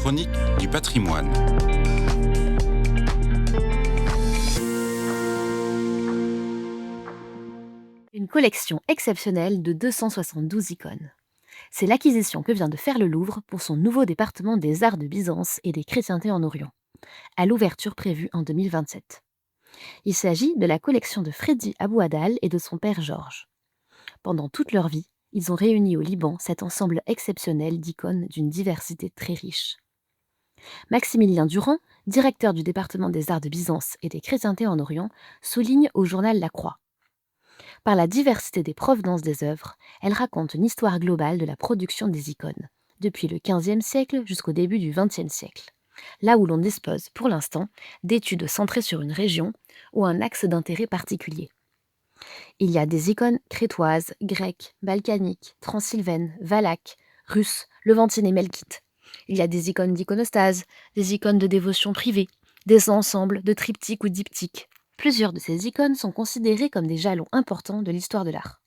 Chronique du patrimoine. Une collection exceptionnelle de 272 icônes. C'est l'acquisition que vient de faire le Louvre pour son nouveau département des arts de Byzance et des chrétientés en Orient, à l'ouverture prévue en 2027. Il s'agit de la collection de Freddy Abouadal et de son père Georges. Pendant toute leur vie, ils ont réuni au Liban cet ensemble exceptionnel d'icônes d'une diversité très riche. Maximilien Durand, directeur du département des arts de Byzance et des chrétientés en Orient, souligne au journal La Croix. Par la diversité des provenances des œuvres, elle raconte une histoire globale de la production des icônes, depuis le XVe siècle jusqu'au début du XXe siècle, là où l'on dispose, pour l'instant, d'études centrées sur une région ou un axe d'intérêt particulier. Il y a des icônes crétoises, grecques, balkaniques, transylvaines, valaques, russes, levantines et melkites. Il y a des icônes d'iconostase, des icônes de dévotion privée, des ensembles de triptyques ou diptyques. Plusieurs de ces icônes sont considérées comme des jalons importants de l'histoire de l'art.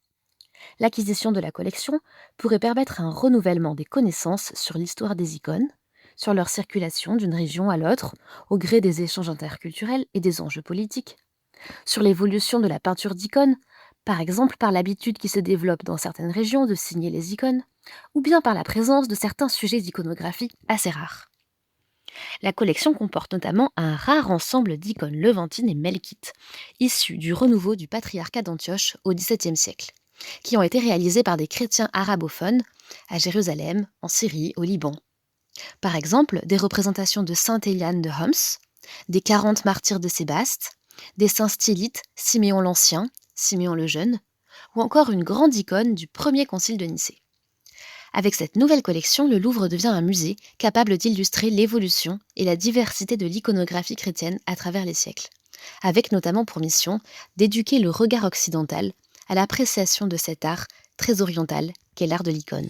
L'acquisition de la collection pourrait permettre un renouvellement des connaissances sur l'histoire des icônes, sur leur circulation d'une région à l'autre, au gré des échanges interculturels et des enjeux politiques, sur l'évolution de la peinture d'icônes, par exemple par l'habitude qui se développe dans certaines régions de signer les icônes, ou bien par la présence de certains sujets iconographiques assez rares. La collection comporte notamment un rare ensemble d'icônes levantines et melkites, issues du renouveau du patriarcat d'Antioche au XVIIe siècle, qui ont été réalisées par des chrétiens arabophones à Jérusalem, en Syrie, au Liban. Par exemple, des représentations de Sainte Éliane de Homs, des 40 martyrs de Sébaste, des saints stylites, Siméon l'Ancien, Siméon le Jeune, ou encore une grande icône du premier concile de Nicée. Avec cette nouvelle collection, le Louvre devient un musée capable d'illustrer l'évolution et la diversité de l'iconographie chrétienne à travers les siècles, avec notamment pour mission d'éduquer le regard occidental à l'appréciation de cet art très oriental qu'est l'art de l'icône.